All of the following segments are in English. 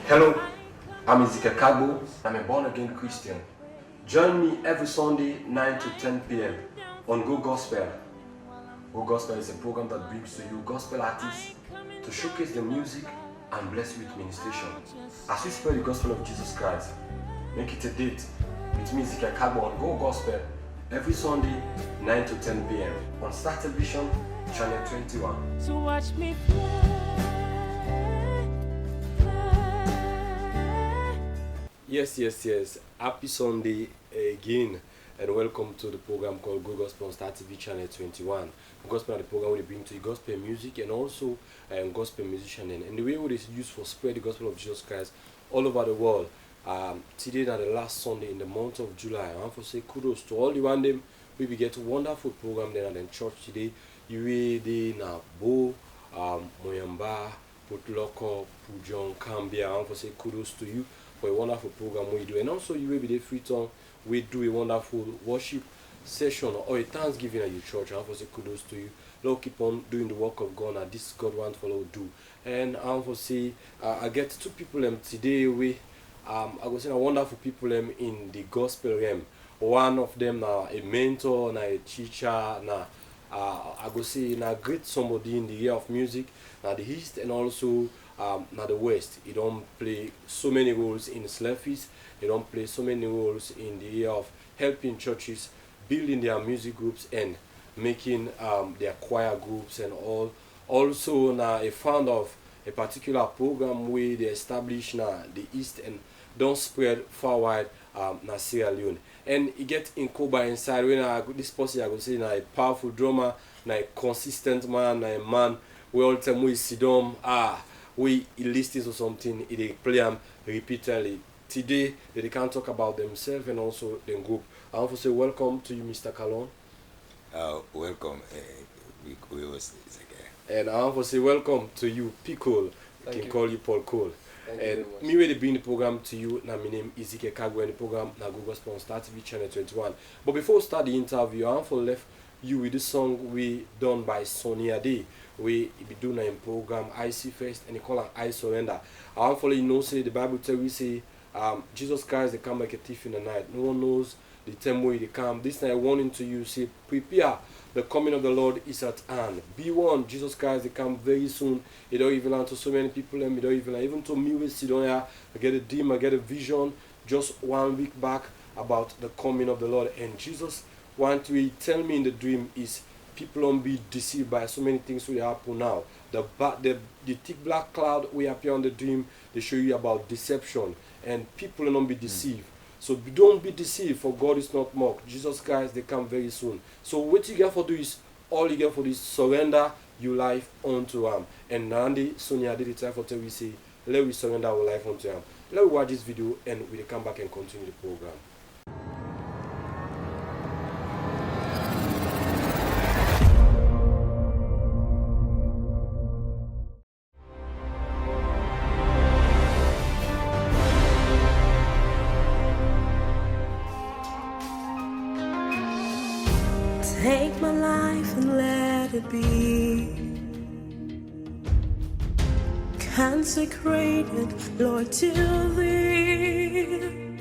Hello, I'm Ezekiel Kagbo. I'm a born-again Christian. Join me every Sunday 9 to 10 p.m. on Go Gospel. Go Gospel is a program that brings to you gospel artists to showcase their music and bless you with ministration. As we spread the gospel of Jesus Christ, make it a date with me, Ezekiel Kagbo, on Go Gospel every Sunday 9 to 10 p.m. on Star Television, Channel 21. So watch me fly. Yes. Happy Sunday again, and welcome to the program called Go Gospel on Star TV Channel 21. Gospel is the program where we bring to you gospel music and also gospel musician, and the way it is used for spread the gospel of Jesus Christ all over the world. Today is the last Sunday in the month of July. I want to say kudos to all the one them. We will get a wonderful program there and then church today. You de na Bo, Moyamba, Putloko, Pujon, Cambia. I want to say kudos to you for a wonderful program we do, and also you will be the free time we do a wonderful worship session or a Thanksgiving at your church. I want to say kudos to you. Lord, keep on doing the work of God, and this God wants for Lord do. And I want to say I get two people today. I go say a wonderful people in the gospel realm. One of them now a mentor, now a teacher, now I go say a great somebody in the area of music, now the East and also now the West. He don't play so many roles in Slefis. He don't play so many roles in the area of helping churches, building their music groups and making their choir groups and all. Also now a founder of a particular program where they establish now the East and don't spread far wide na Sierra Leone. And he get in Koba inside when this person I go say na a powerful drummer, na a consistent man, na a man we all time we sit down we listens or something, they play them repeatedly. Today they can't talk about themselves and also the group. I want to say welcome to you, Mr. Kalon. Welcome. We was again. And I want to say welcome to you, P. Cole. I can call you Paul Cole. And me really bring the program to you. Now my name is Ezekiel Kagbo, and the program na Go Gospel on Star TV Channel 21. But before we start the interview, I want to left you with this song we done by Sonny Ade. We be doing a program I See First, and they call it I Surrender. I want to let you know, say the Bible tell we say Jesus Christ they come like a thief in the night. No one knows the time where they come. This night warning to you, say prepare. The coming of the Lord is at hand. Be warned, Jesus Christ they come very soon. It don't even land to so many people, and it don't even to me we sit down here. I get a dream, I get a vision just 1 week back about the coming of the Lord. And Jesus want to tell me in the dream is people don't be deceived by so many things will happen now. The thick black cloud we appear on the dream, they show you about deception, and people don't be deceived. So don't be deceived, for God is not mocked. Jesus Christ, they come very soon. So what you got to do is, all you got for this, surrender your life unto Him. And Nandi, Sonia did the time for tell we say, let we surrender our life unto Him. Let me watch this video and we'll come back and continue the program. Take my life and let it be consecrated, Lord, to Thee.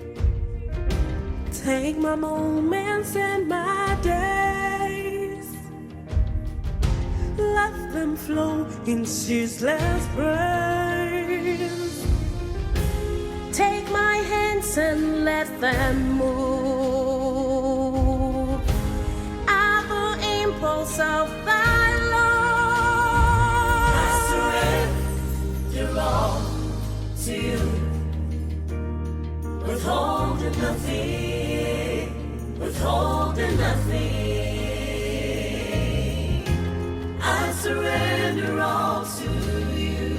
Take my moments and my days, let them flow in ceaseless praise. Take my hands and let them move of Thy love. I surrender all to You, withholding nothing, withholding nothing. I surrender all to You,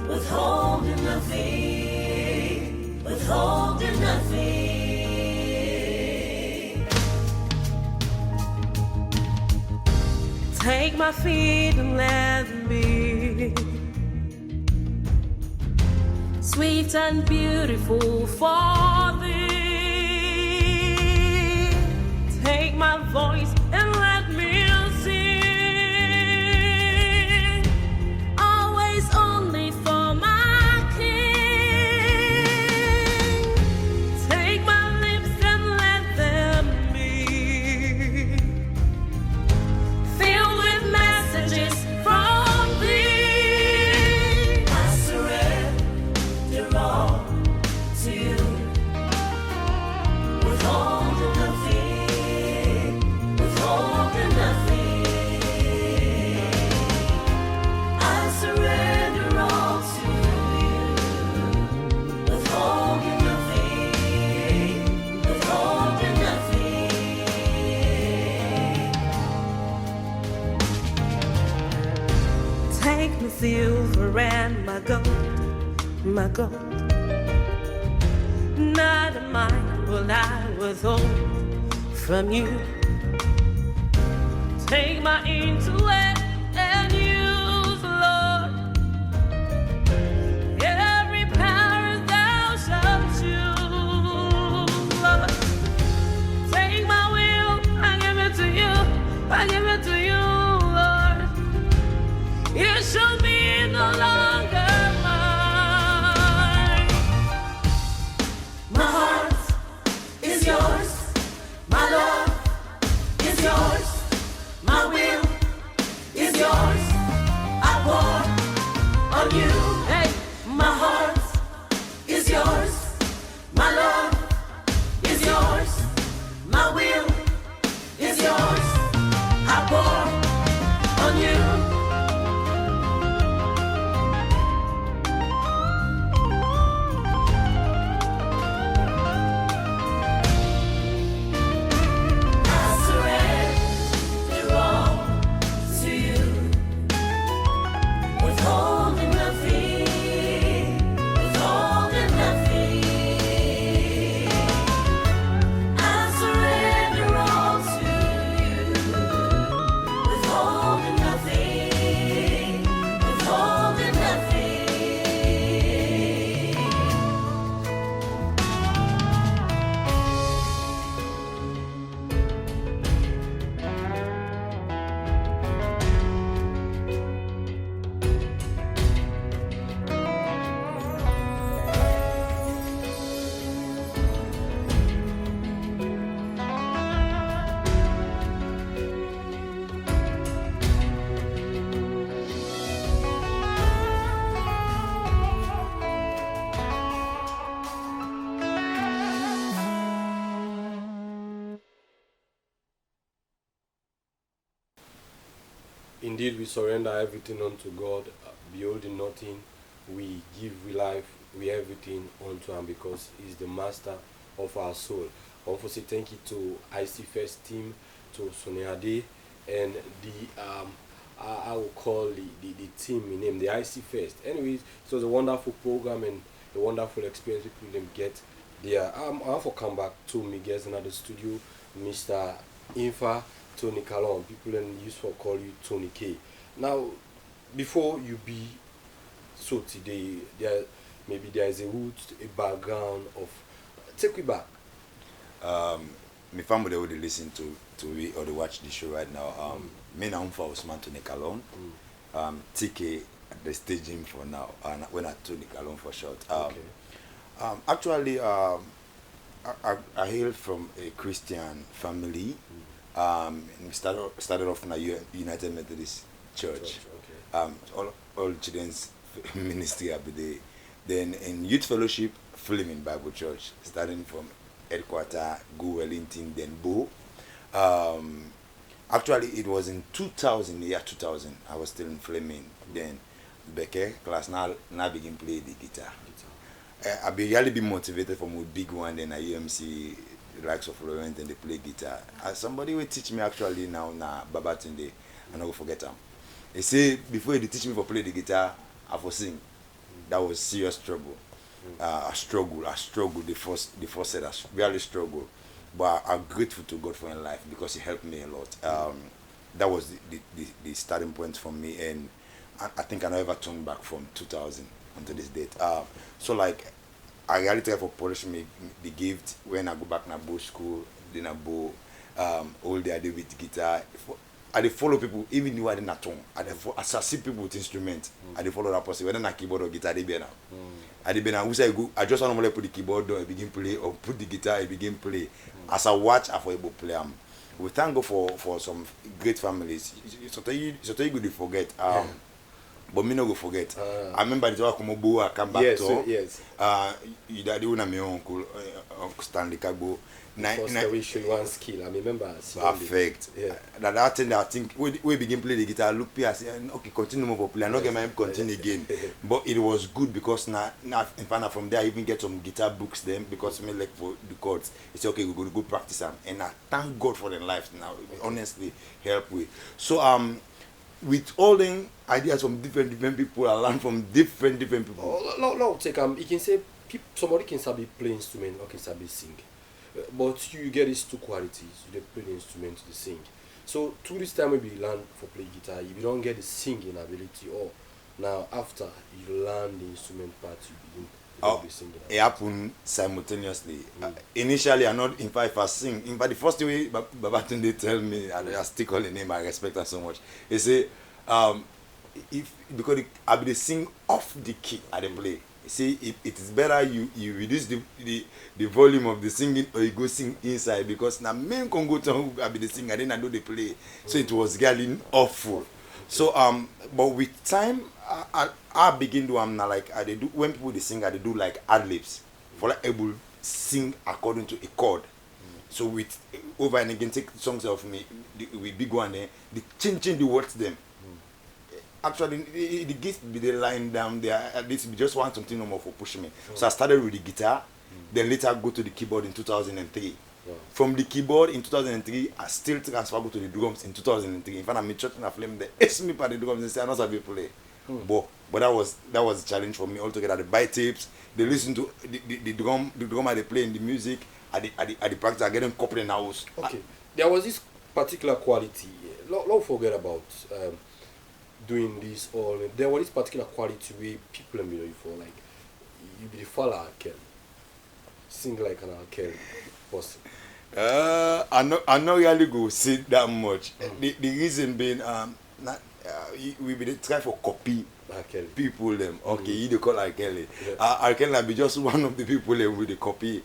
withholding nothing, withholding nothing. Take my feet and let them be sweet and beautiful for Thee. Take my voice and let me sing, always Take my silver and my gold, my gold. Not a mine will I withhold from you. Take my intellect and use, Lord, every power thou shalt choose, Lord. Take my will, I give it to you, I give it to you, Lord. You should be no longer mine. My heart is yours. My love is yours. My will is yours. I pour on you. Hey, My heart is yours. My love is yours. My will is yours. I pour on you. I surrender all to you, withholding nothing, withholding nothing. I surrender all to you, withholding nothing, withholding nothing. Indeed, we surrender everything unto God, beholding nothing. We give, we life, we everything unto Him because He's the master of our soul. I want to say thank you to IC First team, to Sonia Day, and the I will call the team in name, the IC First. Anyways, it was a wonderful program and a wonderful experience people them get there. I have to come back to me guys in the studio, Mr. Infa, Tony Kalon. People then used to call you Tony K. Now, before you be so today, there is a root, a background of. Take me back. My family they would listen to we or they watch the show right now. Me na Umfa Usman Tony Kalon. TK the staging for now, and when I Tony Kalon for short. Actually, I hail from a Christian family. We started off in a United Methodist Church. All children's ministry every day. Then in youth fellowship, Fleming Bible Church, starting from headquarter, Go Wellington, then Bo. Actually, it was in 2000, the year 2000. I was still in Fleming. Then Beke class now begin play the guitar. I be really be motivated from a big one. Then I UMC the likes of Laurent and they play guitar. Somebody will teach me actually now Babatunde, and I will forget him. They say before they teach me for play the guitar, I for sing. That was serious trouble. I struggled the first set. I really struggled, but I'm grateful to God for my life because He helped me a lot. That was the starting point for me, and I think I never turned back from 2000 until this date. So like I really try for polish me the gift when I go back na Bo school, then I go all day I do with guitar. I dey follow people even though I didn't at home. As I see people with instruments, I dey follow that person. Whether na keyboard or guitar, I dey be now. I dey be now. I go. I just normally put the keyboard down, I begin play, or put the guitar, I begin play. As I watch, I for able to play. We thank God for some great families. It's not you good to forget. But me no go forget. I remember the time I come back to. Yes. You daddy una my uncle Stanley Kagbo. One skill. I remember. Perfect. Yeah. That thing I think we begin play the guitar. Look, I say okay, continue more play. I not get my continue again. But it was good because now in fact from there I even get some guitar books then because me like for the chords. It's okay. We go practice them, and I thank God for their life now. Honestly, help with. So with all the ideas from different people, I learn from different people. No, take you can say somebody can sabi play instrument or can sabi sing, but you get these two qualities. You dey play the instrument, you dey sing. So through this time maybe you learn for play guitar, if you don't get the singing ability, or now after you learn the instrument part, you begin to be singing. It happened simultaneously. Initially, I not. In fact, if I sing, in fact, the first way Babatunde tell me, and I stick all the name, I respect her so much. He say, if because I be dey sing off the key at the play. See, it is better you reduce the volume of the singing, or you go sing inside, because now main Congo town I be the singer, then I do the play, so it was getting awful. So but with time I begin to now like I do when people they sing, I they do like ad libs for like able sing according to a chord. So with over and again take songs of me with big one there, they change the words them. Actually, the gift be the line down there. At least we just want something normal for pushing me. So I started with the guitar, then later go to the keyboard in 2003. From the keyboard in 2003, I still transfer go to the drums in 2003. In fact, I'm in church and I flame the ask me for the drums and say I know how to play. But that was a challenge for me altogether. They buy tapes, they listen to the drum I they play in the music, at the practice, I get them coupled in the house. Okay, there was this particular quality. Don't forget about. Doing this all there was this particular quality where people in you for like you be the follow Kelly, sing like an Kelly person. I not really go see that much. The reason being we be try for copy Kelly. people them. Okay, you dey call Kelly. Kelly be just one of the people with the copy.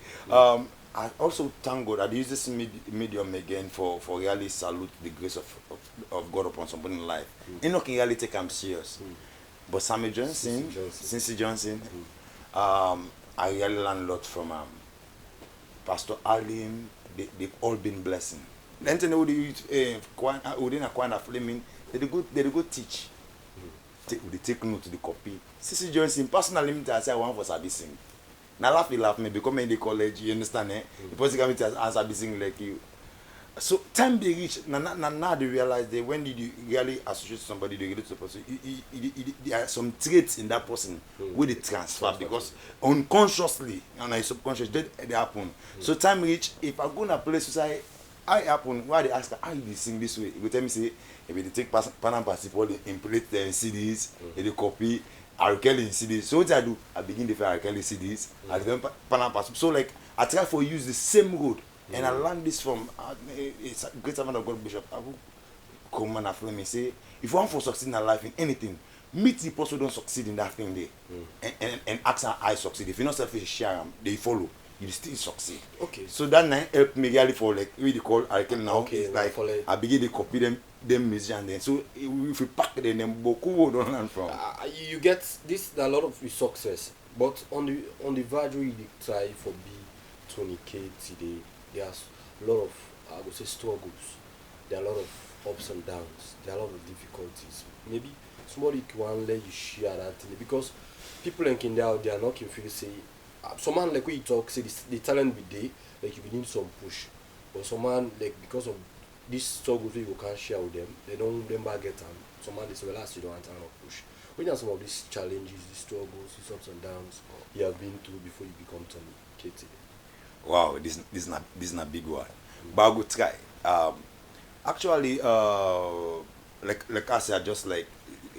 I also thank God I use this medium again for really salute the grace of God upon somebody's life. You know, can really take him serious. But Sammy Johnson, Cincy Johnson, I really learn a lot from Pastor Alim. They've all been blessing. Then they would within a kind of flaming, they go teach. They take note to the copy. Cincy Johnson, personally, I say I want for Sabi sing. Now laugh me because in the college, you understand, eh? The person come to answer be sing like you. So time they reach, now they realize that when did you really associate somebody, they relate to the person, there are some traits in that person where they transfer because unconsciously and subconscious they happen. So time reach, if I go in a place to say I happen, why they ask how you sing this way? You tell me say if they take pen and participate, implement them CDs, they copy. Kelly in CDs. So what I do, I begin to find Kelly CDs. I then so like I try for use the same road, and I learned this from a great servant of God, Bishop Abu. Come and after me say, if you want to succeed in life in anything, meet the person who don't succeed in that thing there, and ask how I succeed. If you're not selfish, share them, they follow. You still succeed. Okay. So that night helped me really for like really call Kelly now. Okay. It's like I begin to copy them musicians then. So if we pack them beaucoup don't learn from. You get this a lot of success, but on the verge where you try for B20K today, there's a lot of I would say struggles. There are a lot of ups and downs. There are a lot of difficulties. Maybe somebody can let you share that thing because people in Kenya out there are not confused say someone like when you talk say the talent be there, like you need some push. But someone like because of this struggle you can't share with them, they don't get them. Someone they say, well, last you don't want to push. What are some of these challenges, these struggles, these ups and downs you have been through before you become Tony KT? Wow, this is not big one. But I go try. Actually, like I said, just like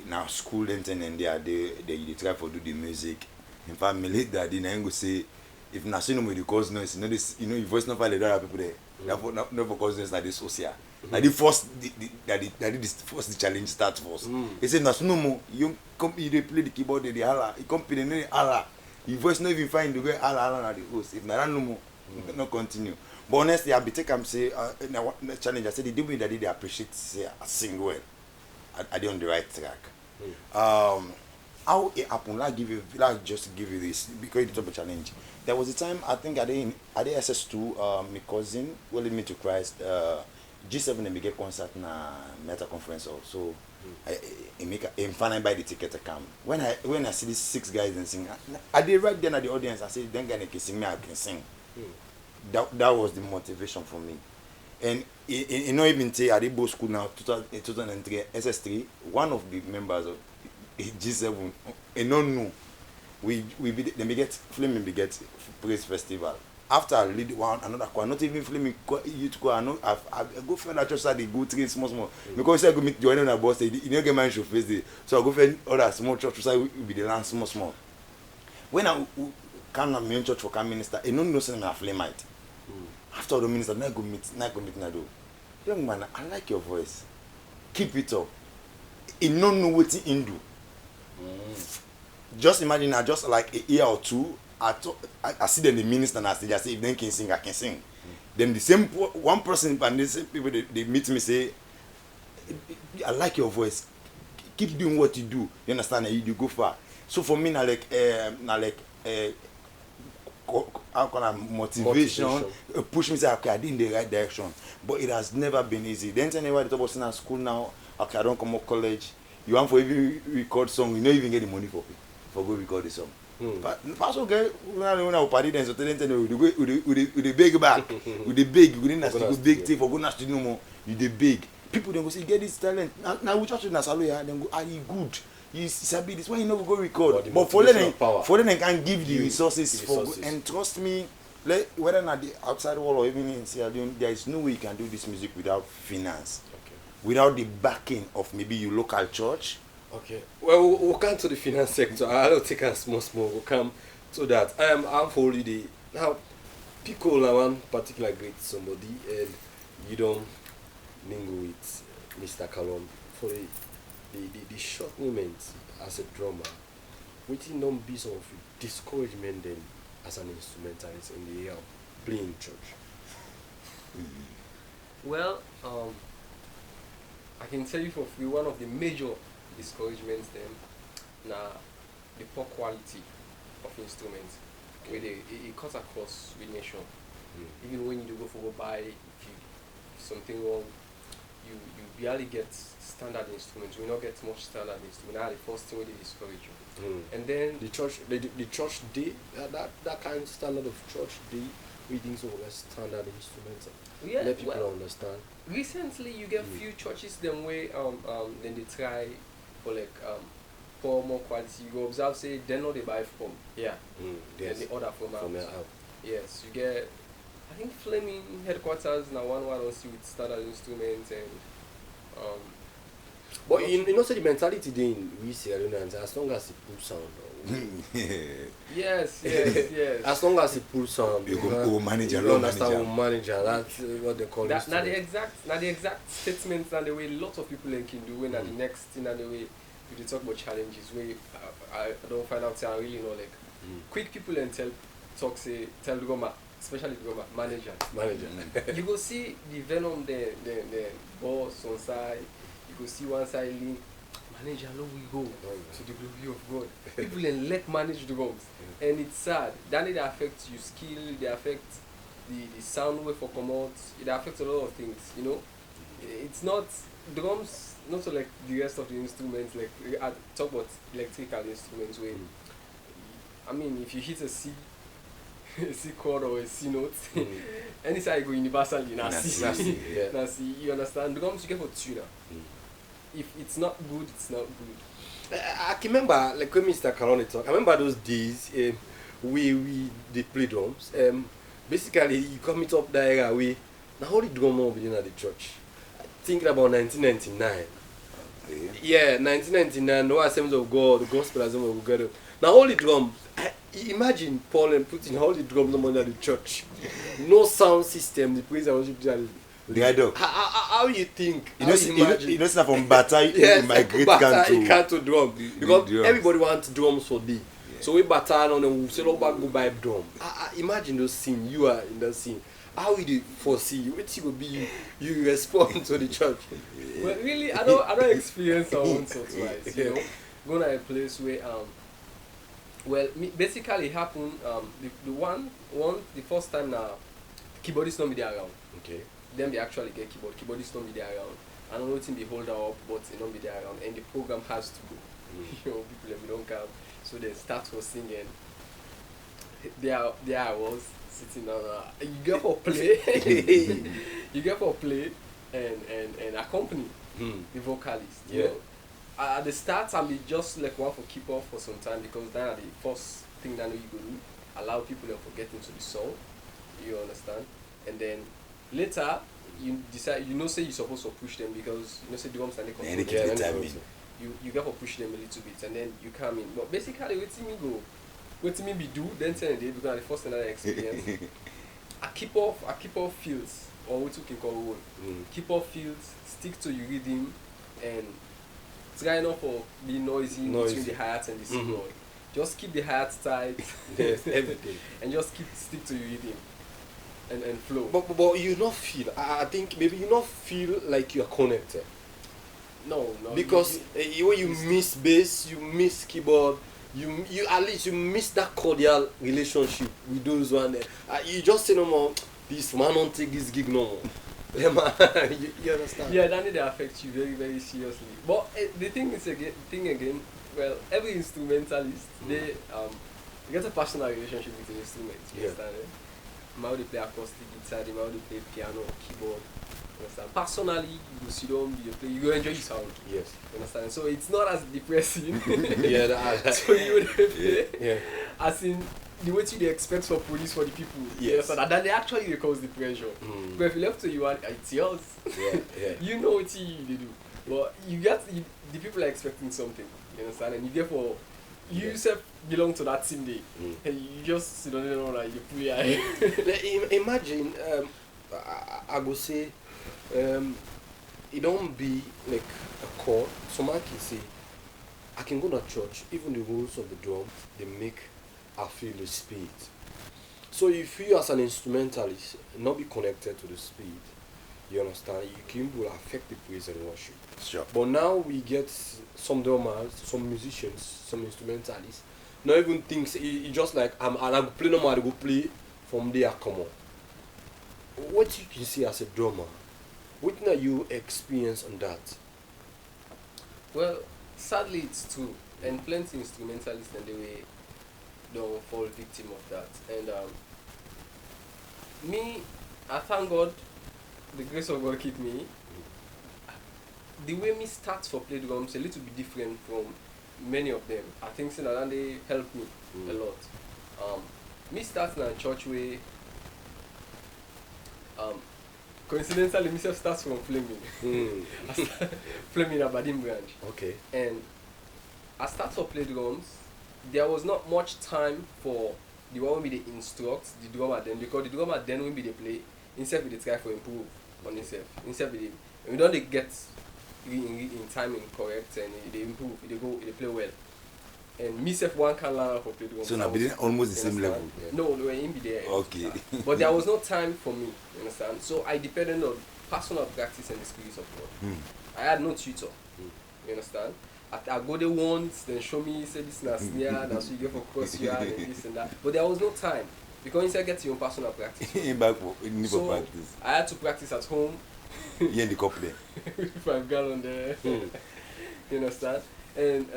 now school and they try for do the music. In fact, me late daddy na go say if na say no me the cause noise, your voice not find the other people there. Therefore, no for cause noise like this social. Like the first the challenge start first. He said na no more you come you play the keyboard the holla, you come play the holla. Your voice not even find the way holla na the host. If na no more, not continue. But honestly, I be take am say the challenge. I said the way that they appreciate say I sing well. I they on the right track. How it happened? Just give you this because it's a challenge. There was a time I think I did SS2. My cousin welcomed me to Christ. G7 and get concert na Meta conference also. I finally buy the ticket to come. When I see these 6 guys and sing, I did right then at the audience. I said, "Then guy can sing me, I can sing." That was the motivation for me. And you know, even say at Igbo school now, 2003, SS3, one of the members of G7, and no, no, then we get Flaming Beget Praise Festival. After I lead one another choir, not even Flaming youth choir, I go find that church that they go train small. Because I go meet Joanna and boss, you don't get my show face day. So I go find other small churches, I will be the land small. When I come to my church for come minister, I don't know something I Flamite. After the minister, now go meet Nado. Young man, I like your voice. Keep it up. You don't know what you do. Just imagine, I just like a year or two, I see them the minister and I say, if they can sing, I can sing. Then the same one person and the same people they meet me say, I like your voice. Keep doing what you do. You understand? You go far. So for me, how can I motivation. Push me say okay, I did in the right direction. But it has never been easy. Then anybody talk about at school now, okay, I don't come to college. You want for even record song, you don't even get the money for go record the song. But Pastor okay, when I party then so tell them with the big back, with the big, we didn't go big thing for go na no more. You the big. People then go say get this talent. Now we church na Saloya then go are you good? You sabi this why you never go record. But for them they can give the resources for and trust me, whether not the outside world or even in Sierra Leone, there is no way you can do this music without finance. Without the backing of maybe your local church. Okay. Well, we'll come to the finance sector. I'll take us small. We'll come to that. I'm for holiday. Now, people are one particular great somebody, and you don't mingle with Mr. Kalon for the short moment as a drummer. Waiting don't be some of discouragement then as an instrumentalist in the playing church. Well, I can tell you for free, one of the major discouragements then, the poor quality of instruments, where it cuts across with nation. Even when you do go for go buy, if something wrong, you barely get standard instruments. We not get much standard instruments. That's the first thing they discourage you. And then the church day that kind of standard of church day readings over standard instruments. Yeah, let people understand. Recently, you get few churches them way then they try for like pour more quality. You go observe say they know they buy from yes. then they order from out. Out. Yes, you get. I think Flaming headquarters now one don't see with standard instruments and But you know, say the mentality they in we Sierra Leoneans, as long as it pulls sound. yes. As long as it pulls sound, You go manage you and run understand manager. manager. That's what they call it. Now the exact statements and the way lots of people can do when the next thing and the way we talk about challenges where I don't find out say I really know like quick people and tell the drummer, especially the drummer, manager. You go see the venom the boss on side, you go see one side lean, manager long we go to the glory of God. People then let manage the drums. And it's sad. Then it affects your skill, they affect the sound wave for come out, it affects a lot of things, you know. It's not drums not so like the rest of the instruments, like I talk about electrical instruments where I mean if you hit a C chord or a C note, anytime you go universally na C. Na C, you understand? Drums you get for tuner. If it's not good, it's not good. I can remember, like when Mr. Kalon talk, I remember those days we did play drums. Basically, you come it up that era we now how the drummer within the church. Thinking about 1999. Yeah, 1999, no Assemblies of God, the Gospel Assembly of God. Now all the drums, imagine Paul and putting all the drums under the church. No sound system, the praise and worship. How you think? You know, it's not from Bata in my great canto drum. Because everybody wants drums for day. Yeah. So we Bata on and we say, "Oh, back go buy drum." Imagine those scene. You are in the scene. How will you foresee? What will be you respond to the church? Well, really, I don't experience that once or twice. You know, going to a place where basically it happened. The first time now, keyboardists don't be there around. Okay. Then they actually get keyboardists don't be there around. I don't know what they hold up, but they don't be there around, and the program has to go. You know, people don't come, so they start for singing. There I was. sitting down. You get for play. You get for play and accompany the vocalist. You Yeah. know? At the start, I may just like want to keep off for some time because then the first thing that you go do, allow people to get into the song. You understand? And then later, you decide, say you're supposed to push them because, say drums and they control. And they Yeah, keep the let me timing. go. You get to push them a little bit and then you come in. But basically, waiting me be do, then tell them because the first thing that I experience. I keep off fields or what you can call roll. Keep off fields, stick to your rhythm and try not for be noisy between the hi-hat and the signal. Just keep the hi-hat tight. Yes, everything. And just stick to your rhythm and flow. But you not feel. I think maybe you not feel like you're connected no. because when you miss bass, you miss keyboard. You at least you miss that cordial relationship with those one. You just say no more. This man don't take this gig no more. Yeah, man. you understand? Yeah, that they affect you very, very seriously. But the thing is again, well, every instrumentalist they get a personal relationship with the instrument. You Yeah. understand? How they play acoustic guitar, how they play piano, keyboard. You understand? Personally, you go sit down, you play, you go enjoy your sound. Yes. You understand? So it's not as depressing. Yeah. That, So you would play yeah. as in the way they expect for police for the people. You Yes. understand? And then they actually cause the pressure. But if you left to you and it's yours. Yeah. Yeah. You know what you they do, but the people are expecting something. You understand? And you therefore you yourself belong to that team day, and you just sit on it and like you play. Like, imagine, I go say, it don't be like a chord. Some I can say, I can go to church. Even the rules of the drums, they make I feel the speed. So if you as an instrumentalist not be connected to the speed, you understand, you can will affect the praise and worship. Sure. But now we get some drummers, some musicians, some instrumentalists. Not even thinks it just like I go play no more, I go play from there. Come on. What you can see as a drummer, what now you experience on that? Well, sadly it's true, and plenty instrumentalists and they don't fall victim of that. And me, I thank God, the grace of God keep me. The way me start for play drums a little bit different from many of them. I think so that they help me a lot. Me start in a church way. Coincidentally, myself starts from Fleming. I start Fleming at Badim branch. Okay. And I start to play drums. There was not much time for the one we they instruct the drummer then, because the drummer then when we they play, instead we they try for improve on himself. Instead we don't they get in timing correct and they improve, they play well. And myself one can learn for play drums. So now be almost the same Understand? level. Yeah. No, we were in be there. Okay. understand? But there was no time for me, you understand? So I depended on personal practice and the Spirit of God. I had no tutor, you understand? I go there once, then show me, say this na snare, that's what you get for cross yard and this and that. But there was no time because instead get your own personal practice. In back for need for So practice. I had to practice at home You in the couple there. with 5 gallon there. You understand? And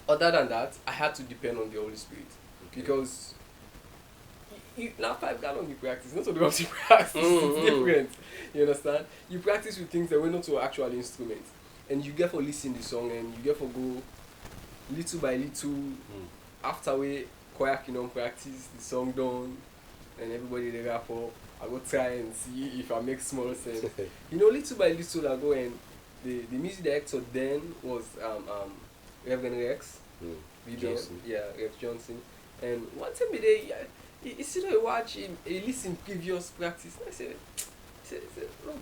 other than that, I had to depend on the Holy Spirit because now 5 gallon you practice, not to do what you practice. It's different. You understand? You practice with things that were not to actual instruments, and you get for listen the song and you get for go little by little after we choir can practice the song done and everybody they rap up. I go try and see if I make small sense. Little by little I go, and the music director then was Reverend Rex. Johnson. Yeah, Rex Johnson. And one time he said I watch him, he listen previous practice. And I said,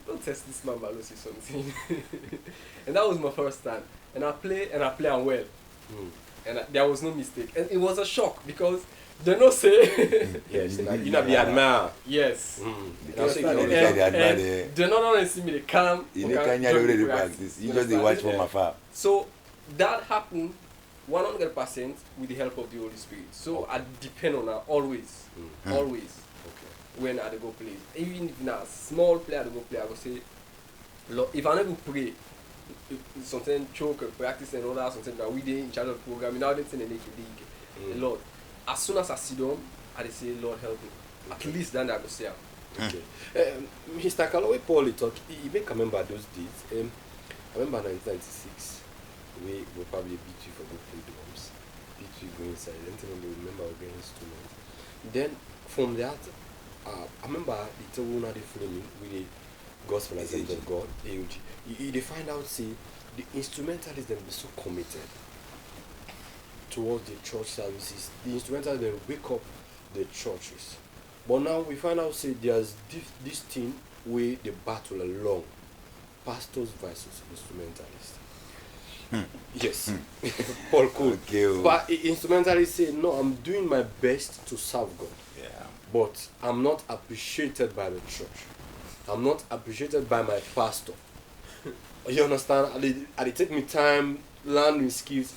don't test this man, but see something. And that was my first time. And I play and well. And there was no mistake. And it was a shock because they no say Yes, like, you not be admire. yes. That's You what know, you they know. say they admire the- They not only see me, they come. You they know, come can you join already the practice? You You just they understand? watch from Yeah. afar. So that happened 100% with the help of the Holy Spirit. So I depend on her always. Always. Okay. When I dey go play. Even if na small play I dey go play, I go say, Lord, if I never pray, something choke, practice and all that, something that we dey in charge of the program, now they think they make it. Lord, as soon as I sit down, I dey say Lord help me. At least then I go say am. Okay. Mr. Kalowe Paul he talk he make I remember those days. I remember 1996 we will probably beat you for go play drums. Beat you go inside. I don't even remember we get instruments. Then from that I remember the Tewuna the Flaming with the Gospel Assembly of God, AOG. They find out see the instrumentalists them be so committed towards the church services. The instrumentalists them wake up the churches. But now we find out say there's this thing where they battle along pastors versus instrumentalists. Yes. Paul Cole. Okay, oh. But instrumentalists say no, I'm doing my best to serve God. Yeah. But I'm not appreciated by the church. I'm not appreciated by my pastor. You understand? I take me time, learn new skills.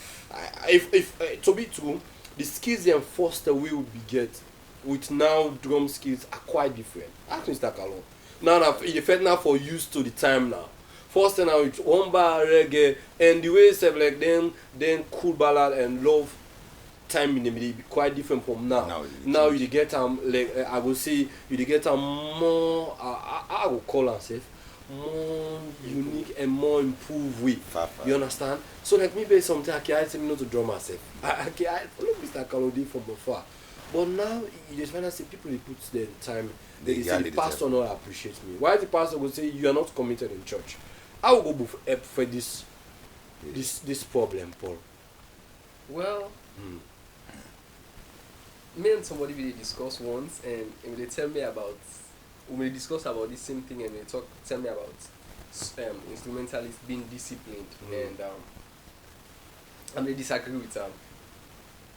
If to be true, the skills they foster will be get with now drum skills are quite different. Ask Mr. Kalon. Now you felt now for used to the time now. First now with one bar reggae and the way say like then cool ballad and love time in the middle be quite different from now. Now you get like I will say you get more I will call myself more unique and more improved way. You understand? So like me based something I can't say me not to draw myself. I follow Mr. Kalodi from afar. But now you just find out say people they put their time they say the pastor not appreciate me. Why the pastor will say you are not committed in church? I will go for this problem, Paul. Well, me and somebody we discuss once, and when they tell me about, when we discuss about the same thing, and they tell me about instrumentalists being disciplined, and they disagree with them.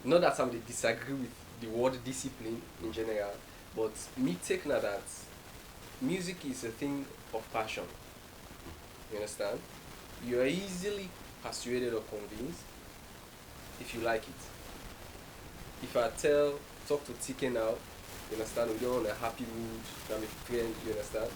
Not that they disagree with the word discipline in general, but me take now that music is a thing of passion. You understand? You are easily persuaded or convinced if you like it. If I talk to TK now, you understand, we don't on a happy mood, I'm a friend, you understand?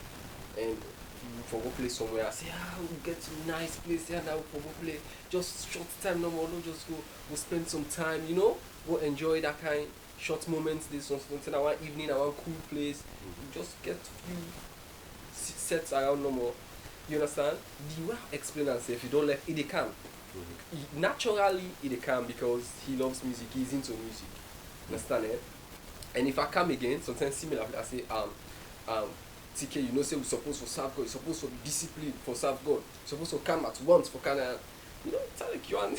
And you for go play somewhere, I say, we'll get to a nice place here now for go play. Just short time no more, don't just go spend some time, you know? Go enjoy that kind short moments, this something, I want evening, I want cool place. You just get few sets around no more. You understand? The way I explain and say if you don't let it come. Naturally it can because he loves music, he's into music. Understand it? And if I come again, sometimes similar, I say, TK, you know, say we're supposed to serve God, you're supposed to be disciplined for serve God, you're supposed to come at once for kind of, you know, it's like you want.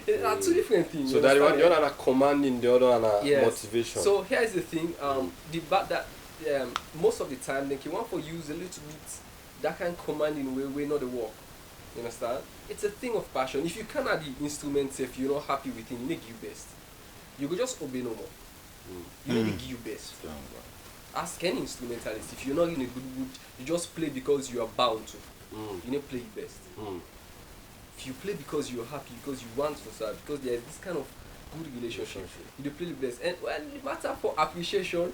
There are two different things. So that one, you're not commanding, the other one motivation. So here's the thing, most of the time, like you want for use a little bit that kind of commanding way not the work. You understand? It's a thing of passion. If you can't add the instruments, if you're not happy with it, you need to give best. You could just obey no more. You need to give best. Ask any instrumentalist. If you're not in a good mood, you just play because you are bound to. You need to play your best. If you play because you're happy, because you want to serve, because there's this kind of good relationship, you need to play the best. And well, the matter for appreciation.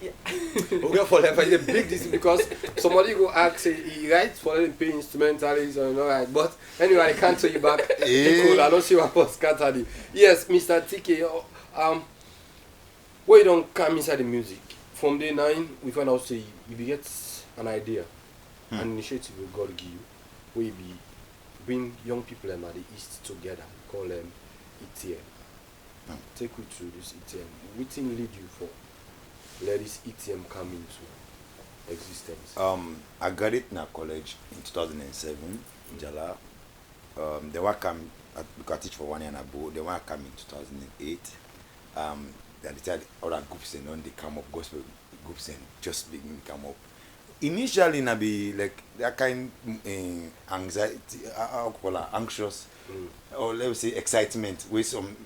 Yeah. Okay, for them, it's a big decision because somebody go ask, say, he writes for them pay instrumentalists or not right. But anyway, I can't tell you back. Cool, I don't see what was scattered. Yes, Mr. TK, where you don't come inside the music. From day 9, we find out say if you get an idea, an initiative will God give you, where you be bring young people at the East together, call them ETM. Take you through this ETM. What thing lead you for? Let this ETM come into existence? I got it in a college in 2007 in Jala. They were come because I teach for 1 year and above. They were come in 2008. They decided other groups and then they come up, gospel groups and just begin to come up. Initially, I be like that kind anxiety, anxious, or let's say excitement. With some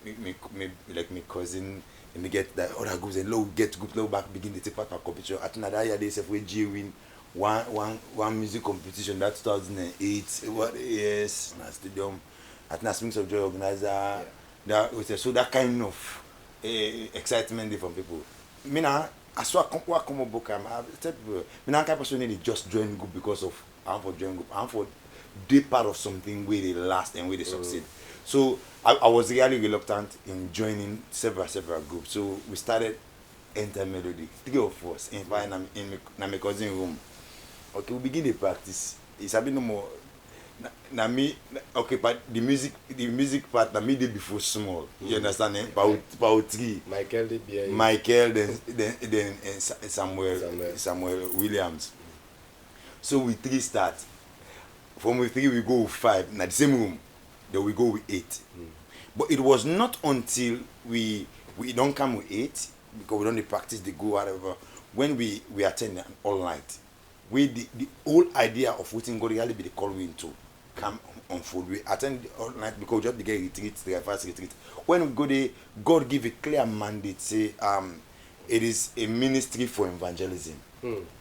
like my cousin. And we get that other groups and low get group low back begin to take part in competition. At another year they say we win one music competition that 2008. What yes, na stadium at na Springs of Joy organizer. That was so that kind of excitement from people. Me na I saw come up book I tell people me na kind of person just join group because of I'm for join group. I'm for they part of something where they last and where they succeed. So I was really reluctant in joining several groups. So we started enter melody. 3 of us. In fact, na my cousin room. Okay, we begin the practice. It's a bit no more. Na me, okay, but the music part, na me did before small. You understand? Eh? About 3. Michael did be Michael, then Samuel Williams. So we 3 start. From we 3 we go with 5. Now the same room, then we go with 8. But it was not until we don't come with 8 because we don't practice the go whatever. When we attend all night, the whole idea of what God really be the call we into come on food. We attend all night because we just get retreat, fast retreat. When we go there, God give a clear mandate. Say it is a ministry for evangelism.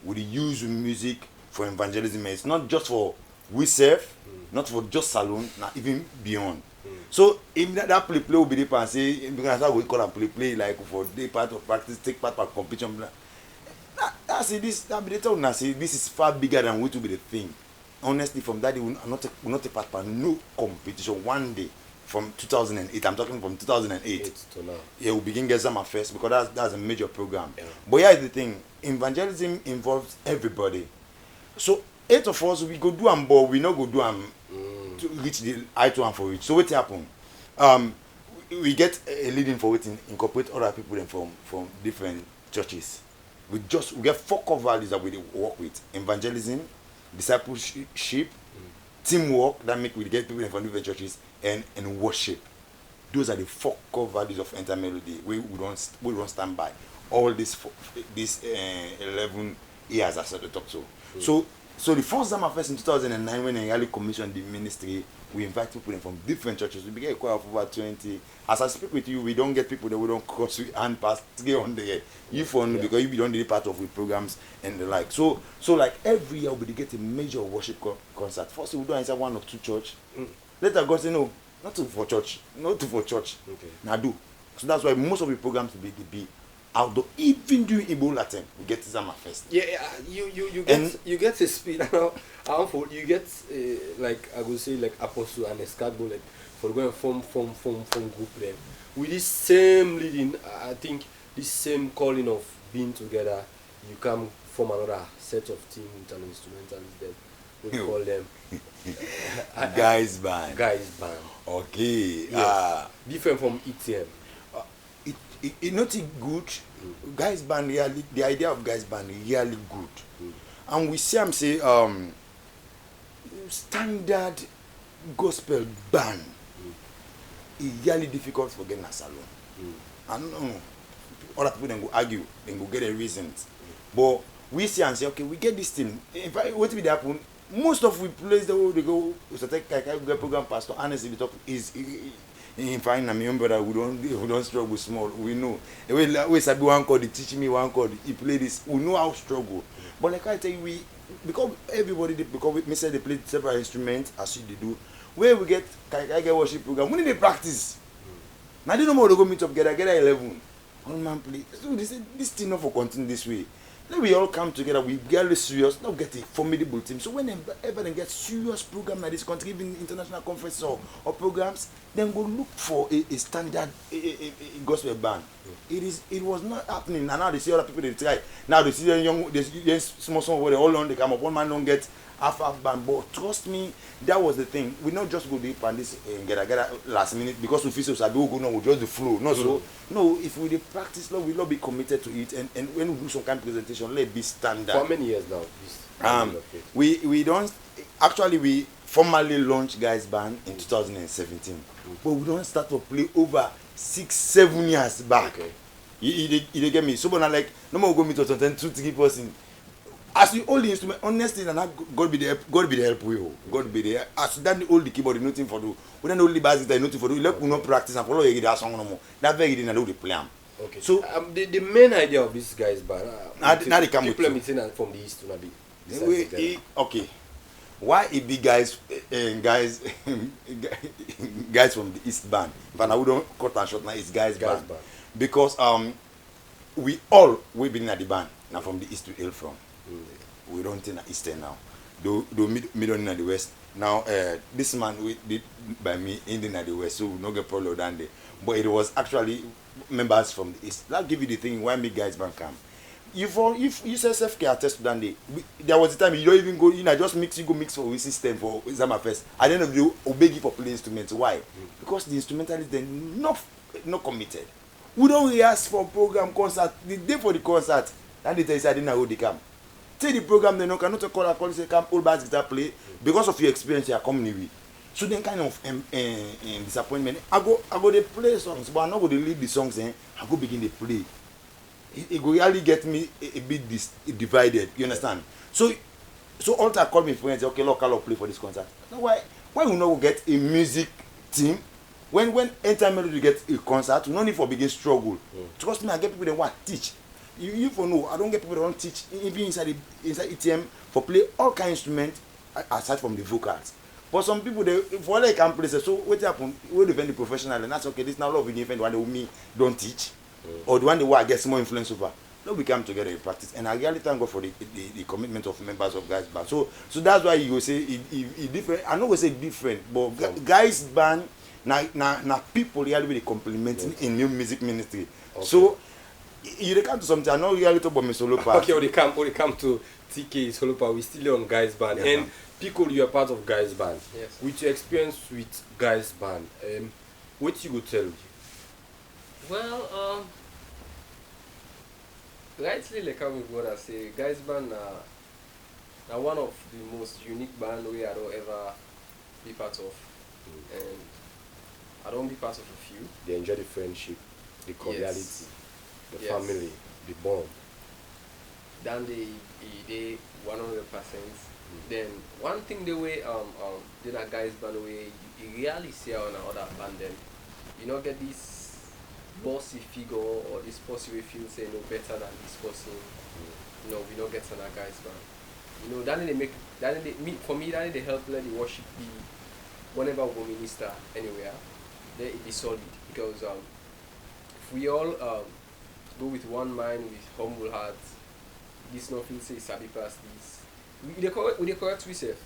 We use music for evangelism. It's not just for we serve, not for just salon, not even beyond. So in that play will be the and say because we call and play like for day part of practice, take part of competition. I say this that be the talk now say this is far bigger than what will be the thing. Honestly, from that day we will not take part in no competition. One day from 2008, I'm talking from 2008 to now. Yeah, we begin Gezama first because that's a major program. Yeah. But here's the thing: evangelism involves everybody. So 8 of us we go do am, but we not go do am to reach the I2 and for it. So what happen? We get a leading for it incorporate other people then from different churches. We get 4 core values that we work with: evangelism, discipleship, teamwork that make we get people from different churches, and worship. Those are the 4 core values of Enter Melody. We don't stand by all these 11 years as I talk to. So the first time I first in 2009 when I really commissioned the ministry, we invite people in from different churches. We began a choir of over 20. As I speak with you, we don't get people that we don't cross and pass 300. You phone because you don't do part of the programs and the like. So like every year we get a major worship concert. First we do inside 1 or 2 church. Later God say no, not for church. Okay. Now do. So that's why most of the programs will be outdoor. Even during Ebola time, we get Zama first. Yeah, you get a speed. You get like I would say like Apostle and Escargo like for going form group then with this same leading. I think this same calling of being together. You come form another set of team with an instrumentalist. Then we call them Guys band. Okay. Yes. Different from ETM. It's not good. Guys band really, the idea of guys band is really good. And we see them say standard gospel band is really difficult for getting a salon. I don't know. Other people then go argue, then go get the reasons. But we see and say, okay, we get this thing. In fact, what will happen? Most of we place the way they go. So take program pastor honestly the talk is. In fact, I remember that we don't struggle small. We know. We said one chord, he teach me one chord, he play this. We know how struggle. But like I tell you, because everybody because we said they play several instruments as you do. Where we get worship program, we need to practice. Now they don't know how to go meet up together, get 11. One man play. So they say this thing not for continue this way. Then we all come together, we get really serious, now get a formidable team. So whenever they get serious program like this country, even international conferences or programs, then go look for a standard a gospel band. It was not happening. And now they see other people they try. Now they see the small where they all on they come up. One man don't get half band. But trust me, that was the thing. We not just go deep and this get last minute because we feel so we go no, we just the flow. No, so no, if we practice law, we not be committed to it and when we do some kind of presentation, let it be standard. For how many years now? We don't actually we formally launched Guys Band in 2017. But we don't start to play over 6-7 years back. Okay. You get me? So when I like no more go meet us 2-3 person. As you hold the instrument, honestly, and God be the help we hold. God be there. As you don't hold the keyboard, nothing for do. We don't hold the bass guitar, nothing for do. Let we not practice and follow that song no more. That very didn't know the play. Okay. So the main idea of this Guys Band. now they come with people meeting from the east to be. Okay. Why it be guys guys from the East Band? But now we don't cut and short now. It's guys band because we been at the band now from the East to hail from. We don't think Eastern now. Do middle in the West. Now, this man we did by me Indian at the west, so we no get problem down there. But it was actually members from the east. That give you the thing why me guys band come. If you say self-care test down there, there was a time you don't even go, just mix, you go mix for system for Zama first. At the end of the day, obey you for play instruments. Why? Because the instrumentalists they're not committed. We don't rehearse for program concert. The day for the concert, and they tell you I didn't know how they come. Take the program, they cannot call say come old bass guitar play because of your experience you are coming with. So then kind of disappointment. I go they play songs, but I'm not going to lead the songs. I go begin to play. It will really get me a bit divided. You understand? So Alter called me friends. Okay, look, I'll play for this concert. Now why we not get a music team? When anytime Melody get a concert, we no need for begin struggle. Trust me, I get people that want teach. You for know, I don't get people that don't teach. Even inside ETM for play all kind of instruments aside from the vocals. But some people they for like can play. So what happen? We defend the professional and that's okay. This now love we defend the one that me don't teach. Or the one that I get more influence over. No, we come together in practice, and I really thank God for the commitment of members of Guys Band. So that's why you go say it different. I know we say different, but Guys Band now people really complimenting in new music ministry. Okay. So you come to something. I know you really talk about my solo part. Okay, when they come to TK solo part, we still on Guys Band, and Pico, you are part of Guys Band. Yes. With your experience with Guys Band, what you go tell me? Well, rightly like how we gonna say, Guys Band are one of the most unique band we I don't ever be part of, and I don't be part of a few. They enjoy the friendship, the cordiality, the family, the bond. Then they 100%. Then one thing the way then a Guys Band way you really see on another band then you not get this bossy figure or this person we feel say no better than this person. No, we don't get on a Guys Band. For me that they help let the worship be whenever we go minister anywhere, then it be solid because if we all go with one mind with humble hearts, this nothing say sabi pass this. We correct we self.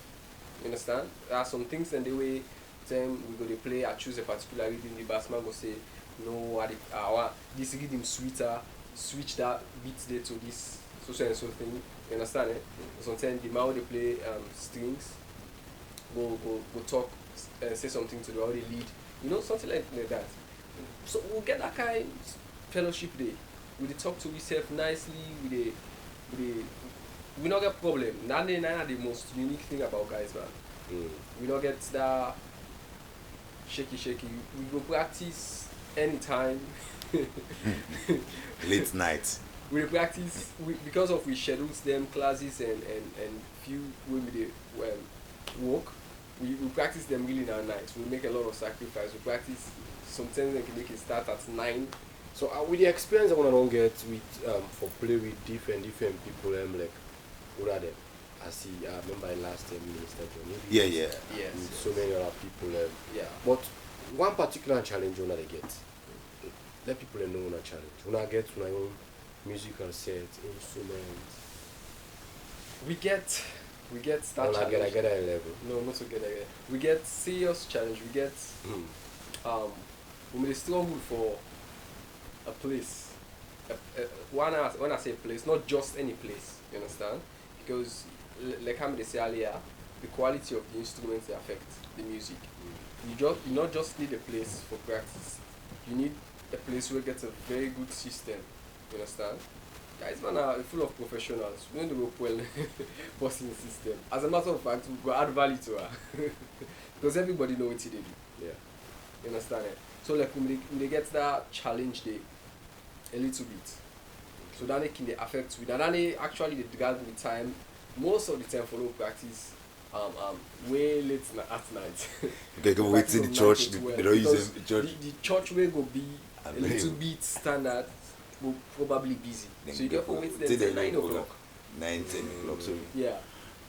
You understand? There are some things and the way time we go to play, I choose a particular rhythm, the bass man go say, no, I want this rhythm sweeter, switch that beat there to this so and so thing. You understand it? Sometimes the man they play strings, go talk, say something to the how they lead, something like that. So we'll get that kind of fellowship there. We talk to ourselves nicely, we not get problem. That's the most unique thing about Guys Band. We don't get that shaky. We go practice anytime. Late night. We practice because of we schedules them classes and few when we work. We practice them really now night. We make a lot of sacrifice. We practice sometimes they can start at 9. So with the experience I want to get with for play with different people, like what are them? I see. I remember last time Minister John. Yeah. With so many other people. Yeah. But one particular challenge you want to get. Let people know what challenge. You want to get your own musical set, instruments. We get that challenge. I get a level. No, not together. We get serious challenge. We get we may struggle for a place. When I say place, not just any place. You understand? Because like I said earlier, the quality of the instruments affect the music. You not just need a place for practice. You need a place where it gets a very good system. You understand? Guys, man, are full of professionals. We don't do well bossing system. As a matter of fact, we add value to her because everybody know what they do. Yeah. You understand it? So like when they get that challenge, they a little bit. So that they can affect with. And then they actually they gather with time. Most of the time, follow practice. Way late at night. They go wait till the church. They don't use the church. The church will go be a little bit standard. Will probably busy. So you get to wait there till 9 o'clock. 9, 10 o'clock. So yeah.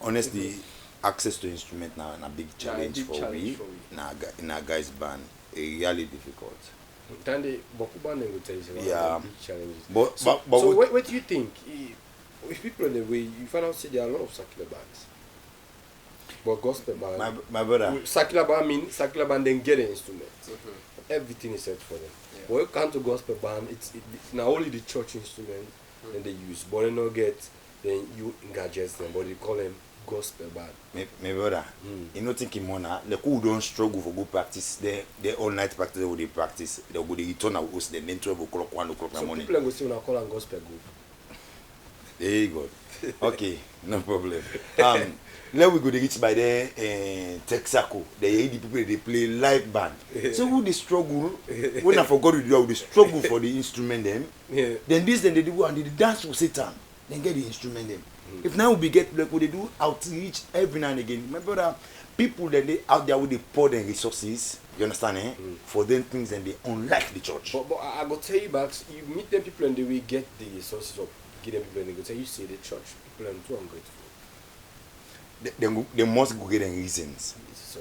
Honestly, access to instrument now is a big challenge for we. In our Guys Band, really difficult. Then the Bokuban will tell you yeah. big challenges. But so what do you think? If people in the way you find out say there are a lot of secular bands. But gospel band, My brother. secular band then get an instrument. Everything is set for them. Yeah. When you come to gospel band, it's not only the church instrument that they use, but they not get then you gadgets them, but they call them gospel band. My brother, you know think him now, like who don't struggle for good practice, they all night practice, they practice, they go they return at host, then 12 o'clock, 1 o'clock in the So morning. people are going to say when I call them gospel group. There you go. Okay, no problem. Let we go to reach by the Texaco. The people they play live band. So who they struggle when I forgot to do, they struggle for the instrument them. Yeah. Then they do and they dance for Satan. Then get the instrument them. If now we get like what they do outreach every now and again. My brother, people that they out there with they pour their resources. You understand, for them things and they unlike the church. But I go tell you back, you meet them people and they will get the resources of give them people and they go tell you say the church people are too ungrateful. They must go get them reasons. So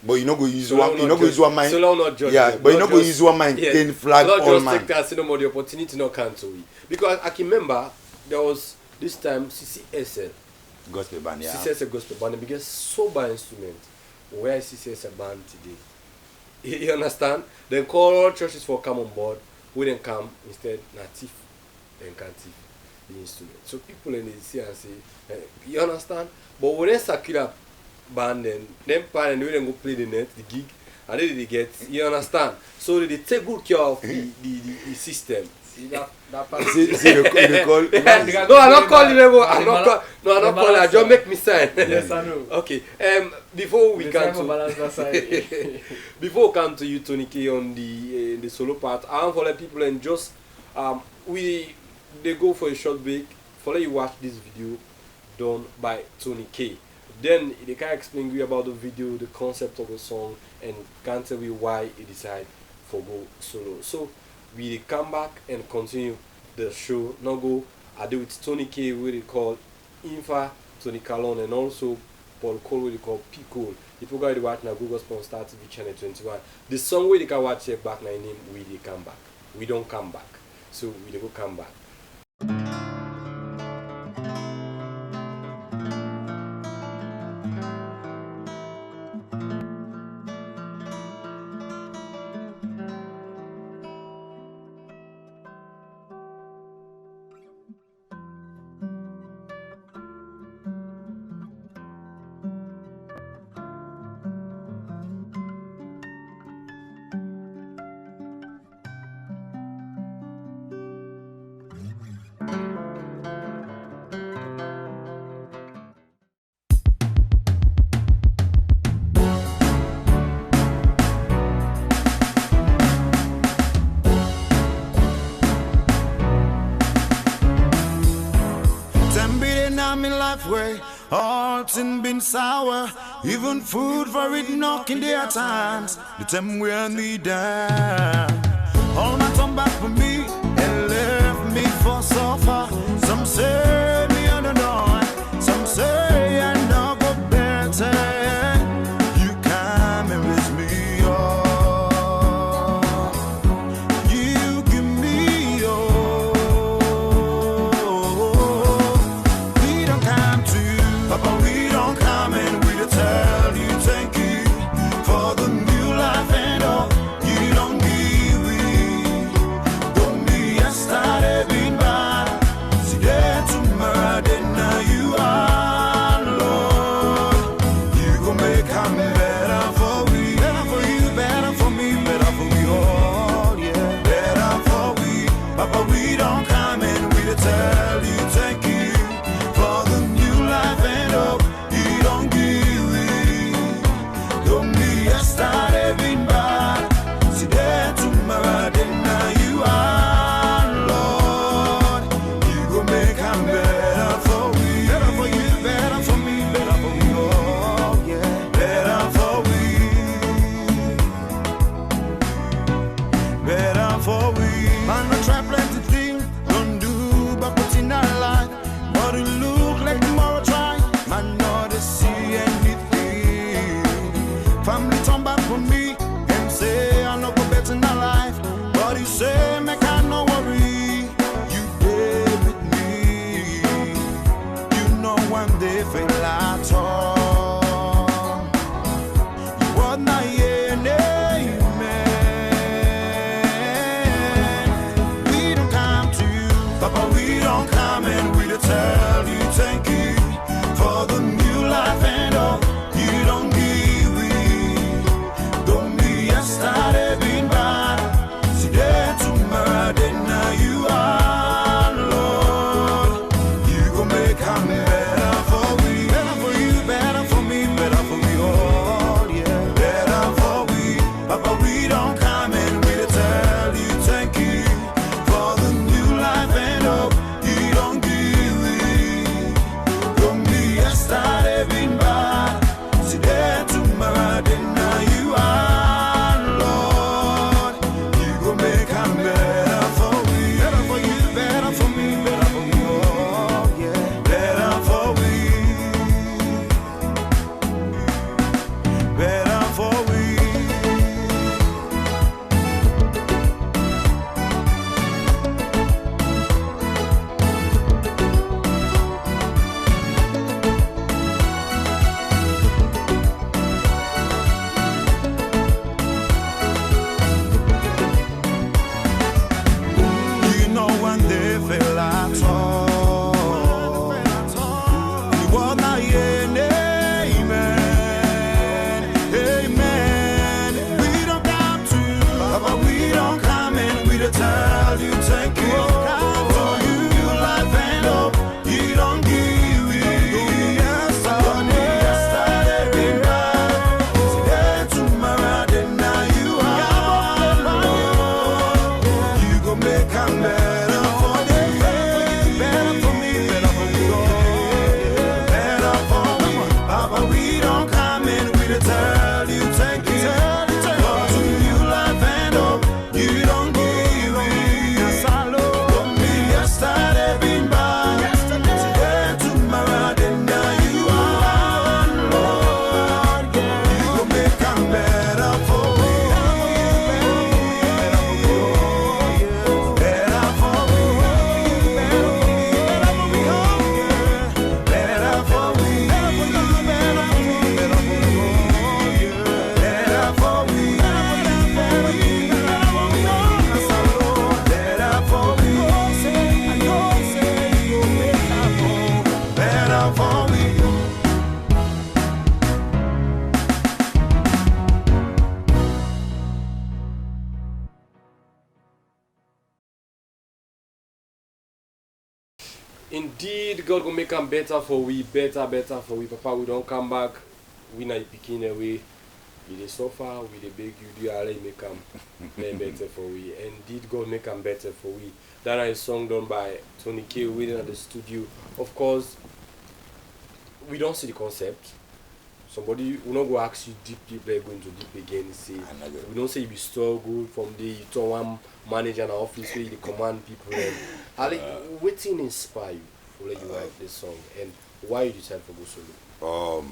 But you not go use So one. long You not not go judge- use one mind. so long not judge Yeah, them. but you Not not go just- use one mind. yeah, Then flag not all just man. take that say no more the opportunity not come to we. Because I can remember there was this time CCSL, Gospel band, yeah. CCSL gospel band, the biggest sober instrument. Where is CCSL band today? You understand? Then call all churches for come on board. We then come instead native, then can't thief the instrument. So people in the see and say, you understand? But when they Sakira band then pan and we then go play the net, the gig, and then they get, you understand? So they take good care of the system. See that part. See, they call. No, I'm not calling them. I'm not calling. I just make me sign. Yes, I know. Okay. Before we We come try to to balance that side. before we come to you, Tony K, on the solo part, I want to let people and just they go for a short break. For let you watch this video done by Tony K. Then they can explain to you about the video, the concept of the song, and can tell you why he decided for go solo. So we come back and continue the show. Now go I do with Tony K, where they call Infa, Tony Calon, and also Paul Cole, where they call P Cole. If you guys watch now Google Star TV channel 21, the song where they can watch it back now name we they come back. We don't come back. So we dey go come back. I'm in life way, all things been sour. Even food for it knocking there times. The time we are need down. All my time back for me and left me for so far. Some say me on the door, some say I know go better. You come and raise me up. You give me up. We don't come to you, Papa, we don't come and we tell you thank you for the new life and all you don't give me. Don't be yesterday been bad. See that tomorrow then now you are Lord. You gon' make I'm better for we, better for you, better for me, better for we all, yeah. Better for we, Papa, we don't come and we tell you thank you for the new life and hope you don't give me. Don't be yesterday been bad. See that tomorrow then now you are Lord. You gon' make I'm better for we, better for you, better for me, better for we all, yeah. Better for we, better for we. Man, no try plenty things, don't do, but put in our life. But it look like tomorrow try, man, not to see anything. Family turn back for me, and say I no go better in our life. But he say, make I no worry, you there with me. You know one day fail at all. Indeed, God go make them better for we, better for we. Papa, we don't come back. We not picking away. We dey suffer, we dey beg you, do Allah make them better for we. Indeed, God make them better for we. That is a song done by Tony K. waiting at the studio. Of course, we don't see the concept. Somebody will not go ask you deep, like going to deep again. Say we don't say you be struggle from the you turn one manager in an office where you dey command people. And Ali, what thing inspire you for like you write this song and why you decide to go solo?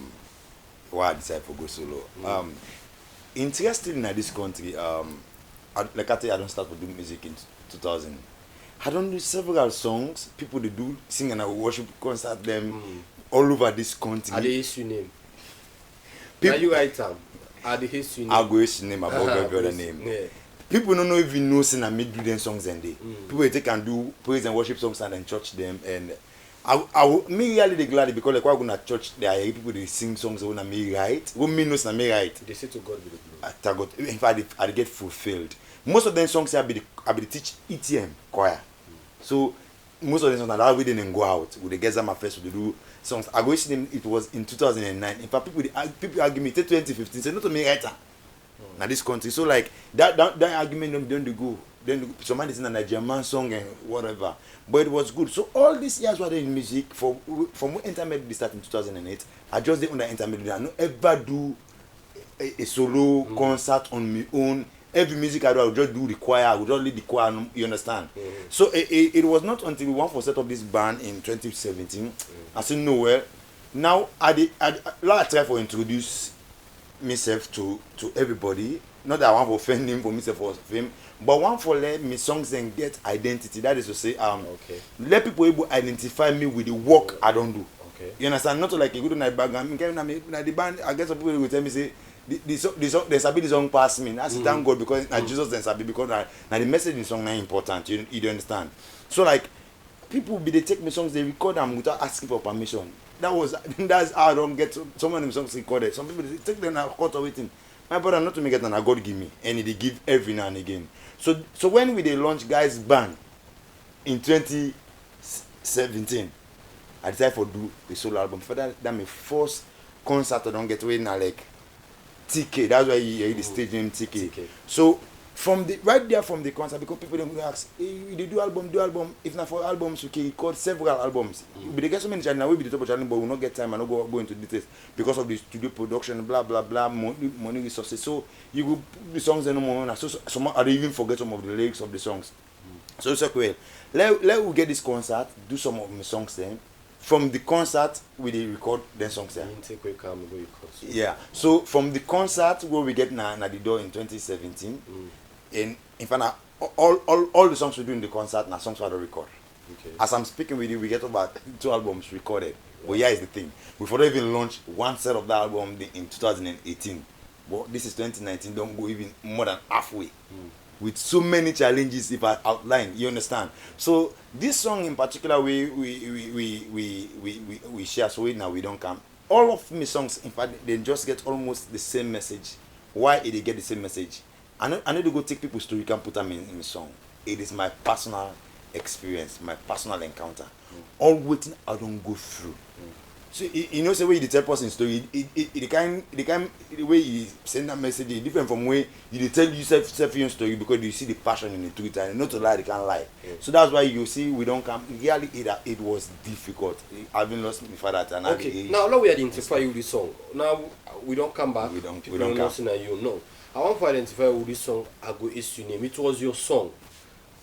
Why I decided to go solo. Interested in this country, like I tell you, I don't start to do music in 2000. I don't do several songs. People they do sing and I worship concert them all over this country. Are they issue name? People- Now you write them. Are the history name? I'll go issue name above every other name. Yeah. People don't even know sing and me do them songs and they. People they take and do praise and worship songs and then church them and me really they glad because like when I go to church there are people they sing songs when me right. When me knows na me right. They say to God be the glory. I thank God. In fact, I get fulfilled. Most of them songs I be teach ETM choir. So most of them songs that we didn't go out. With the guys at my first we do songs. I go see them. It was in 2009. In fact, people argue me 2015. Say not to me writer. Now this country. So like that argument don't go. Then somebody sing a Nigerian song and whatever. But it was good. So all these years were in music from when intermediate start in 2008. I just did under intermediate. I don't ever do a solo concert on my own. Every music I do, I would just do the choir. I would just lead the choir. You understand? So it was not until we went for set up this band in 2017. I said no, well, now I try to introduce myself to everybody. Not that I want to offend him for myself or him, but one for let me songs and get identity. That is to say, let people able to identify me with the work I don't do. Okay. You understand? Not like a good night background. The band, I guess some people will tell me say the sabi the song pass me. That's thank God because Jesus then sabi because now the message in song is important. You understand? So like people they take me songs, they record them without asking for permission. That's how I don't get some of them songs recorded. Some people they take them and cut waiting. My brother not to make it and God give me and they give every now and again. So when we they launch guys band in 2017, I decided to do a solo album. For that my first concert I don't get away now like TK. That's why you hear the stage name TK. So from the concert, because people don't ask, hey, they do album. If not for albums, we can record several albums. But they get so many channels, we be the top of channel, but we will not get time and not go into details because of the studio production, blah blah blah, money resources. So you go put the songs and no more. So some I don't even forget some of the lyrics of the songs. So it's okay. Let we get this concert, do some of my songs then. From the concert, we dey record then songs there. Yeah. So from the concert where we get na the door in 2017, in fact all the songs we do in the concert na songs we don't record. Okay. As I'm speaking with you, we get about 2 albums recorded. But here is the thing: we for even launch one set of that album in 2018. But this is 2019. Don't go even more than halfway. With so many challenges if I outline, you understand. So this song in particular we share so now we don't come. All of my songs in fact they just get almost the same message. Why did they get the same message? I need to go take people's story and put them in the song. It is my personal experience, my personal encounter. All waiting I don't go through. So you know, the way you tell person story, the way you send that message is different from way you tell yourself your story because you see the passion in the truth and not to lie, they can't lie. So that's why you see we don't come. Really, it was difficult. I've been lost my father and okay. Now let we identify you with this song. Now we don't come back. We don't come. You know. I want to identify with this song. I go issue name. It was your song.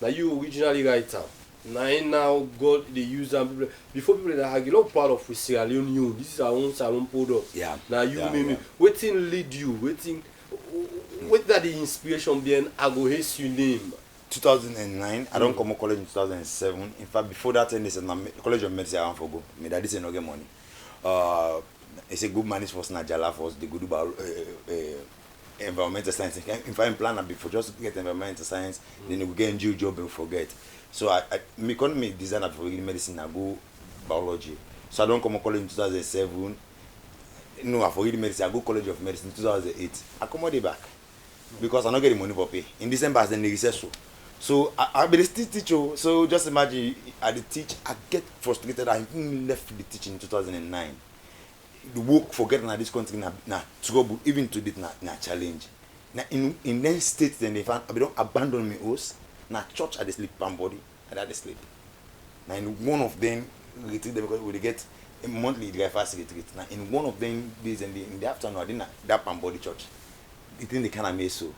Now you originally write it. Now God they use them before people that argue. A lot part of with Sierra Leone you. This is our own salon product. Yeah. Now you waiting lead you waiting. What that the inspiration behind I go hate you name. 2009. I don't come to college in 2007. In fact, before that, in this College of Medicine, I want to go. My daddy said no get money. It's a good manage for Najala for the good about environmental science. If I'm planning before just get environmental science, then you get a new job and forget. So I couldn't make designer for medicine. I go biology. So I don't come to college in 2007. No, I forget medicine. I go College of Medicine in 2008. I come back because I don't get the money for pay. In December, then they recess. So I be the still teach you. So just imagine I the teach. I get frustrated. I even left the teaching in 2009. The work forget na this country na trouble. Even to this na challenge. Now in them states then they found I don't abandon me house. Na church I dey sleep palm body and I dey sleep. Now in one of them retreat them because we get a monthly fast retreat. Now in one of them days in the afternoon I did that palm body church. The thing they kind of make so.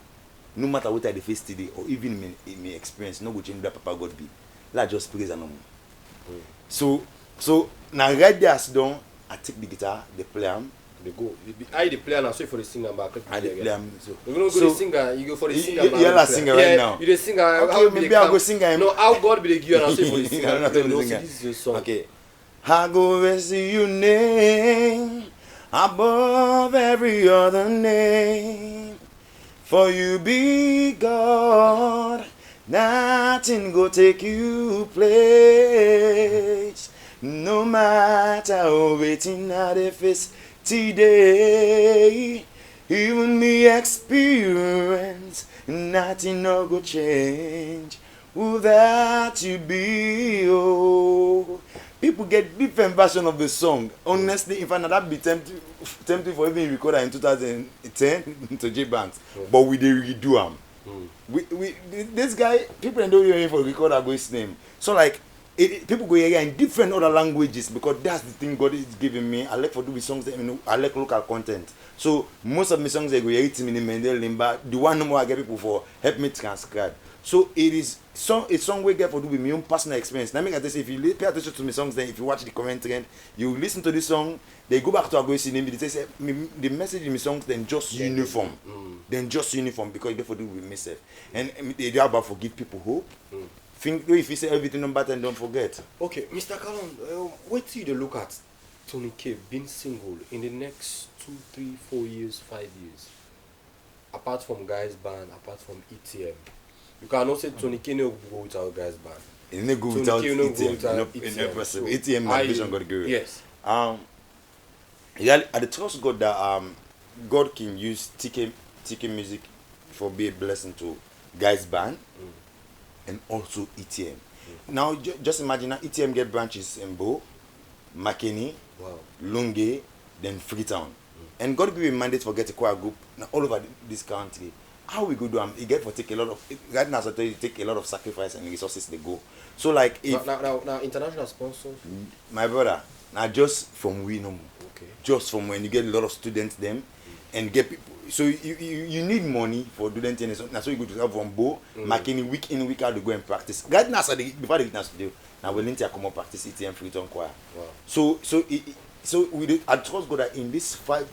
No matter what I dey face today or even me experience, no go change that Papa God be. Let just praise and So now right there as done, I take the guitar, they play am, They go. I the player now, so for the singer back. I dey play am. So You don't go the singer, you go for the singer. you are a singer right now. You the singer. Okay, maybe I'll go sing am. No, how God be the give you and I say for the I'm singer. not No, the no, singer. this is your song. Okay. I go rest your name above every other name. For you be God, nothing go take you place. No matter how waiting at the face today, even me experience, nothing no go change. Without you be oh. People get different version of the song. Honestly, in fact, that be tempting for even record in 2010 to J Banks, but we dey redo am. We this guy people don't hear him for record Ago's name. So like people go hear in different other languages because that's the thing God is giving me. I like for do with songs that I like local content. So most of my songs they go hear it in Mendel Limba. The one more I get people for help me transcribe. So it is a song we get for do with my own personal experience. Now, make I tell you, if you pay attention to my songs, then if you watch the commentary, you listen to this song, they go back to Ago's name. They say the message in my songs then just uniform, then just uniform because you get for do with myself, and they are about forgive people hope. Think if you say everything on bad and don't forget. Okay, Mr. Callum, what do you look at Tony K being single in the next 2, 3, 4 years, 5 years? Apart from Guys Band, apart from ETM. You cannot say Tony K no go without Guys Band. You no go Tony without K no go ETM. without You ETM. no possible. So, ETM na vision God give you. Yes. Yeah, I trust God that God can use TK music for be a blessing to Guys Band and also ETM. Now just imagine that ETM get branches in Bo, Makeni, Wow. Lunge, then Freetown. And God give you a mandate for get a choir group now all over this country. How we go do am? It get for take a lot of right now. So I tell you, take a lot of sacrifice and resources they go. So like if Now international sponsors. my brother, now just from we no more. Okay. Just from when you get a lot of students them and get people. So you need money for doing things. Now so you go to have from Bo, Makini week in week out to go and practice. Right now, so before they get na studio, now we need to come up practice ETM Freetown choir. Wow. So we did, I trust God that in this 5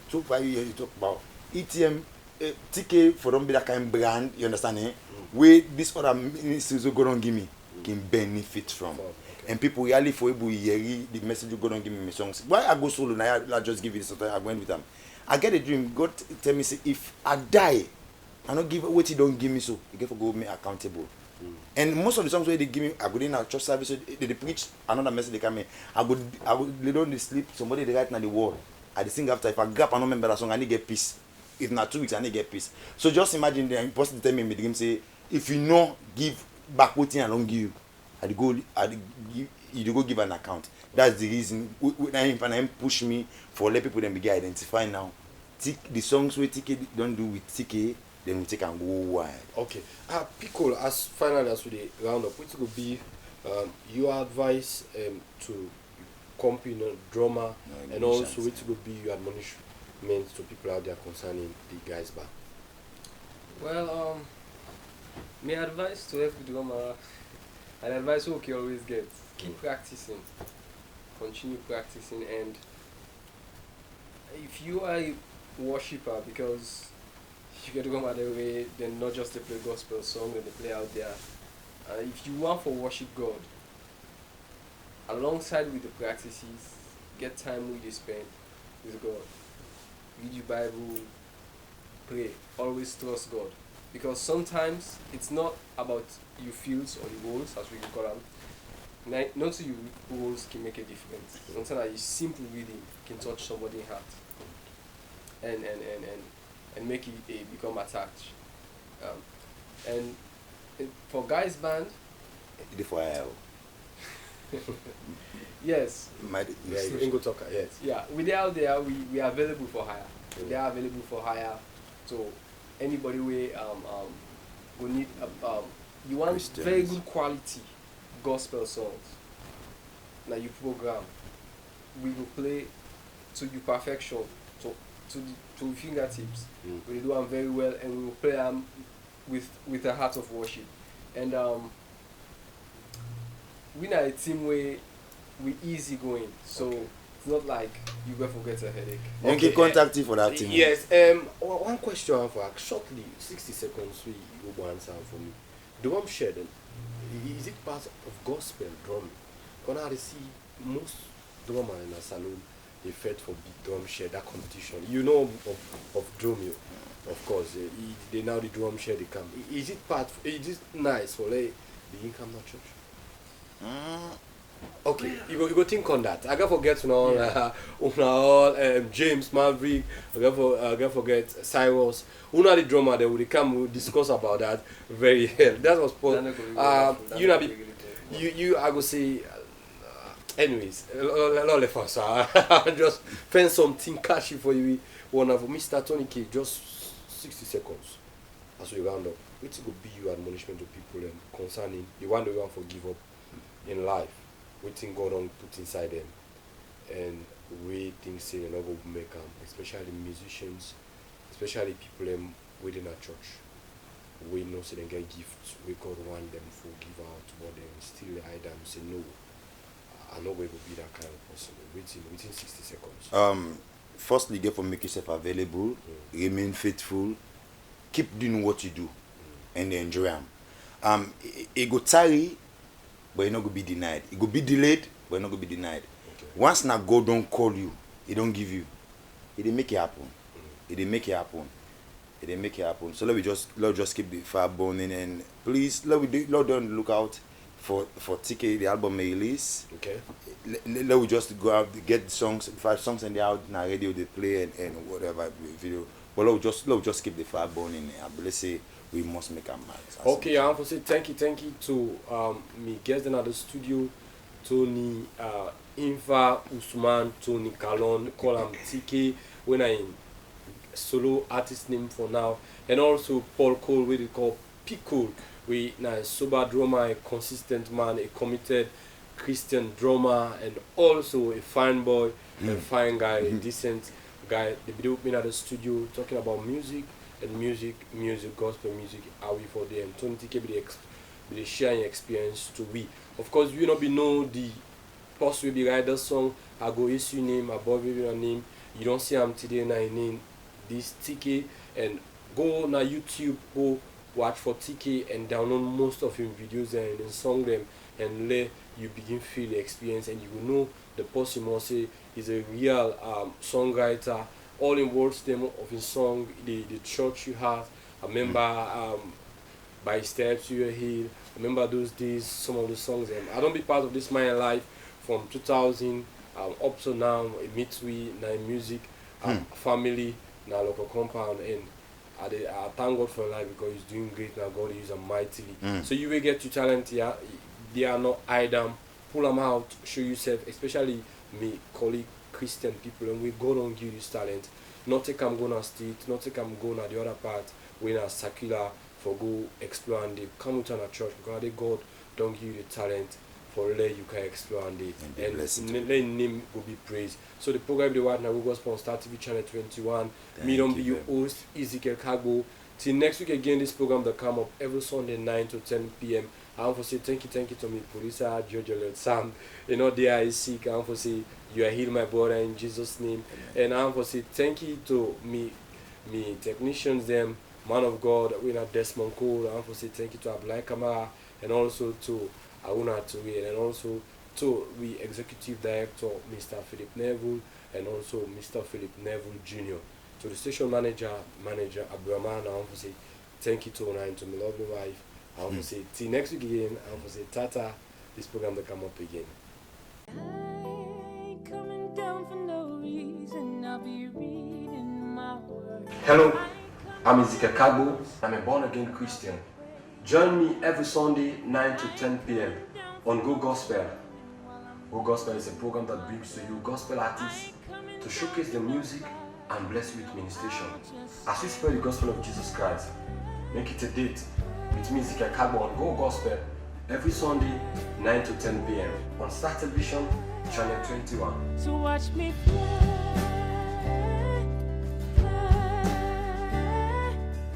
years you talk about ETM TK for don't be that kind of brand, you understand eh? Where this other ministries go don't give me can benefit from. Okay. And people really for able hear the message you go don't give me my songs. Why I go solo now I just give you this I went with them. I get a dream, God tell me say if I die, I don't give what he don't give me so you get for go me accountable. And most of the songs where they give me, I go in a church service, they preach another message they come in. I go lay down the sleep, somebody they write on the wall. I dey sing after if I grab another member that song, I need get peace. If not 2 weeks, I need get peace. So just imagine the person tell me in the dream say, if you no give back what I don't give you, you go give an account. That's the reason when push me for let people then begin identify now. The songs we TK don't do with TK, then we take and go wide. Okay. Pickle, as finally as we dey round up, what could be your advice to company drummer and also what could be your admonishment to people out there concerning the Guys Band? Well, my advice to every drummer, and advice we can always get, keep practicing, continue practicing, and if you are a worshipper, because you get to come out the way, then not just to play gospel song and they play out there. If you want for worship God, alongside with the practices, get time with you spend with God. Read your Bible, pray, always trust God. Because sometimes it's not about your feels or your goals, as we call them. Not your goals can make a difference. Sometimes that simple reading can touch somebody's heart and make it become attached. And For guys band, The for hire. yes. My Yeah, Ingo Talker, yes. Yeah, we are out there. We are available for hire. They are available for hire. So anybody we need you want Christians. very good quality gospel songs. Now you program, we will play to your perfection, to fingertips. We do them very well, and we will play them with a heart of worship. And we are a team where we easy going, so it's not like you go forget a headache. You can contact you for that team. Yes, one question I have for ask shortly, 60 seconds, we will answer for me. Drum shed, is it part of gospel drumming? When I see most drummer in a salon, they fed for big drum shed, that competition. You know of drum, of course. They now the drum shed they come. Is it part? Is it nice for like the income not church? Okay, you go think on that. I gotta forget James Maverick. I gotta forget Cyrus. Una the drummer they will come. We'll discuss about that very well. That was you know you I go say. Anyways, just find something catchy for you. One of Mr. Tony K. Just 60 seconds. As we round up, it will be your admonishment to people concerning the one they want to give up in life. Waiting God on put inside them, and we think say you know go make them, especially musicians, especially people within a church. We know say they get gifts. We God want them to give out, but then still hide them. Say no. I know we will be that kind of person. Within 60 seconds. Firstly, get for make yourself available, remain faithful, keep doing what you do, and enjoy them. It go tarry, but you're not gonna be denied. It go be delayed, but you're not gonna be denied. Okay. Once now God don't call you, He don't give you. He didn't make it happen. It didn't make it happen. It didn't make it happen. So let just keep the fire burning, and please Lord don't look out for TK, the album may release. Okay. Let we just go out, get songs, 5 songs, and they out in our radio, they play and whatever video. But let we just keep the fire burning. Let's say we must make our marks. Okay, I want to say thank you to me guests in the studio, Tony Infa Usman, Tony Kalon, call him TK when I solo artist name for now, and also Paul Cole, we call P Cole. We now sober drummer, a consistent man, a committed Christian drummer, and also a fine boy, a fine guy, a decent guy. They be opening at the studio talking about music and music, gospel music. Are we for them? Tony TK be the sharing experience to we. Of course, you not be know the post will be write the song. I go issue name above your name. You don't see him today na name this TK, and go na YouTube go. Watch for TK and download most of his videos and then song them, and let you begin feel the experience, and you will know the person must say is a real songwriter. All in words them of his song, the church you have. I remember by steps you heal. I remember those days, some of the songs. I don't be part of this my life from 2000 up to now. Meet we now music, family, now local compound, and I thank God for life because He's doing great now. God use them mightily. So you will get your talent here. They are not hide them, pull them out, show yourself. Especially me, colleague Christian people, and we God don't give you this talent. Not take them go on street, not take them go on the other part. When a secular for go explore and they come out on a church because they God don't give you the talent for let you can explore and let name will be praised. So the program the White Now Gospel on Star TV channel 21. Me don't be your host Ezekiel Kagbo. Till next week again, this program that come up every Sunday 9 to 10 p.m. I want to say thank you to me producer Jojo Sam. You know they are sick. I want to say you are healed my brother in Jesus' name. And I want to say thank you to me technicians them, man of God, we not Desmond Cole. I want to say thank you to Ablai Kamara and also to Auna Toure, and also to we executive director Mr. Philip Neville and also Mr. Philip Neville Jr. To the station manager Abraman, I want to say thank you to Ona and to my lovely wife. I want to say till next week again. I want to say Tata. This program will come up again. I ain't coming down for no reason. I'll be reading my word. Hello, I'm Ezekiel Kagbo. I'm a born again Christian. Join me every Sunday 9 to 10 p.m. on Go Gospel. Go Gospel is a program that brings to you gospel artists to showcase their music and bless you with ministration. As we spread the gospel of Jesus Christ, make it a date with me, Ezekiel Kagbo, on Go Gospel every Sunday 9 to 10 p.m. on Star Television, Channel 21. So watch me fly.